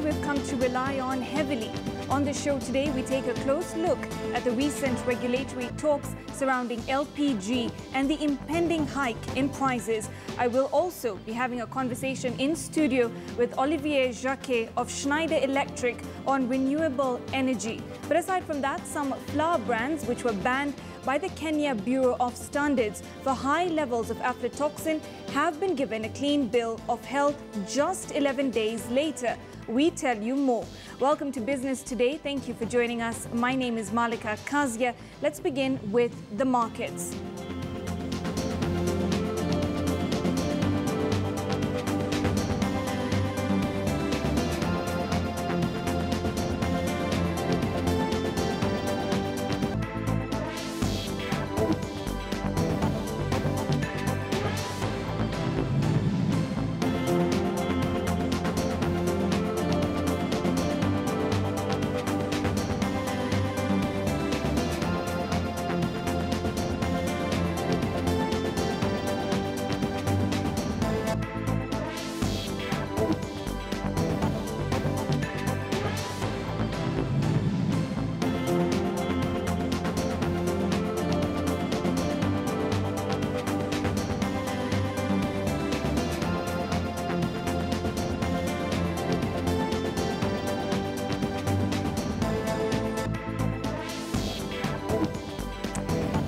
we've come to rely on heavily. On the show today, we take a close look at the recent regulatory talks surrounding LPG and the impending hike in prices. I will also be having a conversation in studio with Olivier Jacquet of Schneider Electric on renewable energy. But aside from that, some flour brands which were banned by the Kenya Bureau of Standards for high levels of aflatoxin have been given a clean bill of health just 11 days later. We tell you more. Welcome to Business Today. Thank you for joining us. My name is Malika Kazia. Let's begin with the markets.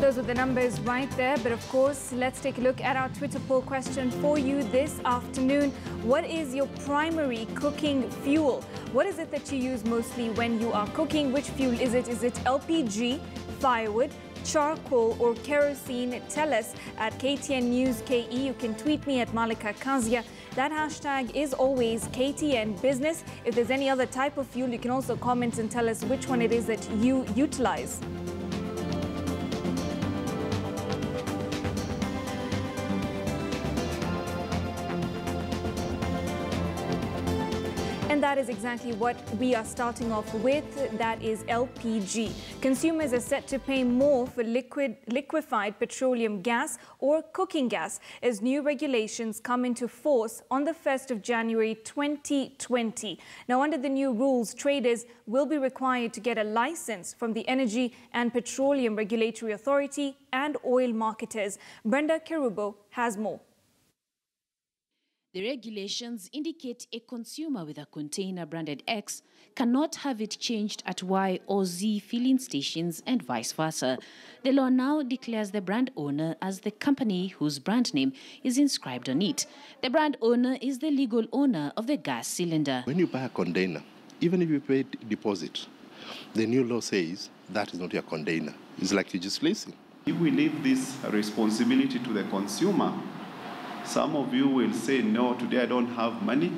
Those are the numbers right there. But of course, let's take a look at our Twitter poll question for you this afternoon. What is your primary cooking fuel? What is it that you use mostly when you are cooking? Which fuel is it? Is it LPG, firewood, charcoal or kerosene? Tell us at KTN News KE. You can tweet me at Malika Kazia. That hashtag is always KTN Business. If there's any other type of fuel, you can also comment and tell us which one it is that you utilize. And that is exactly what we are starting off with. That is LPG. Consumers are set to pay more for liquefied petroleum gas or cooking gas as new regulations come into force on the 1st of January 2020. Now, under the new rules, traders will be required to get a license from the Energy and Petroleum Regulatory Authority and oil marketers. Brenda Kerubo has more. The regulations indicate a consumer with a container branded X cannot have it changed at Y or Z filling stations and vice versa. The law now declares the brand owner as the company whose brand name is inscribed on it. The brand owner is the legal owner of the gas cylinder. When you buy a container, even if you pay deposit, the new law says that is not your container. It's like you're just leasing. If we leave this responsibility to the consumer, some of you will say, no, today I don't have money,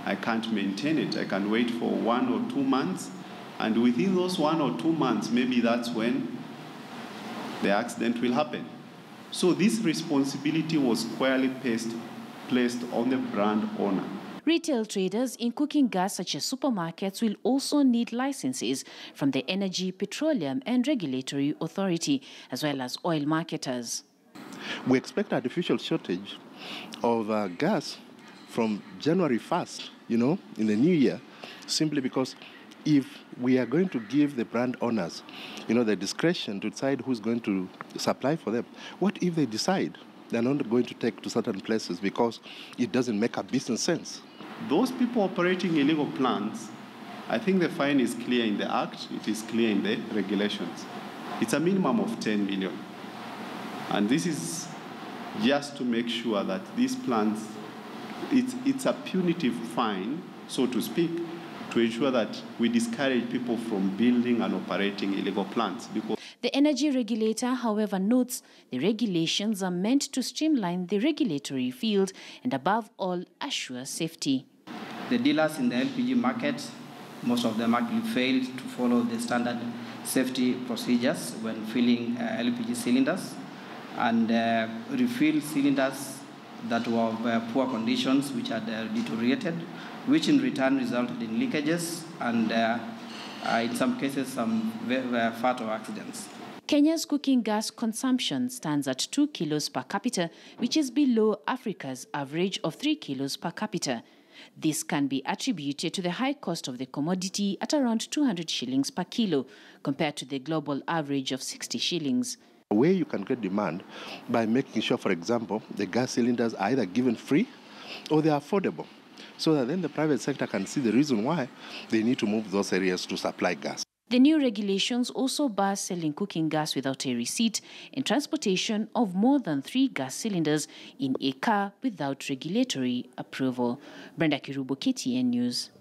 I can't maintain it. I can wait for 1 or 2 months. And within those 1 or 2 months, maybe that's when the accident will happen. So this responsibility was squarely placed on the brand owner. Retail traders in cooking gas such as supermarkets will also need licenses from the Energy, Petroleum and Regulatory Authority, as well as oil marketers. We expect artificial shortage of gas from January 1st, in the new year, simply because if we are going to give the brand owners, the discretion to decide who's going to supply for them, what if they decide they're not going to take to certain places because it doesn't make a business sense? Those people operating illegal plants, I think the fine is clear in the Act, it is clear in the regulations. It's a minimum of 10 million. And this is just to make sure that these plants, it's a punitive fine, so to speak, to ensure that we discourage people from building and operating illegal plants. Because the energy regulator, however, notes the regulations are meant to streamline the regulatory field and, above all, assure safety. The dealers in the LPG market, most of them actually failed to follow the standard safety procedures when filling LPG cylinders, and refill cylinders that were of poor conditions, which had deteriorated, which in return resulted in leakages and in some cases some fatal accidents. Kenya's cooking gas consumption stands at 2 kilos per capita, which is below Africa's average of 3 kilos per capita. This can be attributed to the high cost of the commodity at around 200 shillings per kilo, compared to the global average of 60 shillings. Where you can get demand by making sure, for example, the gas cylinders are either given free or they are affordable, so that then the private sector can see the reason why they need to move those areas to supply gas. The new regulations also bar selling cooking gas without a receipt and transportation of more than 3 gas cylinders in a car without regulatory approval. Brenda Kirubo, KTN News.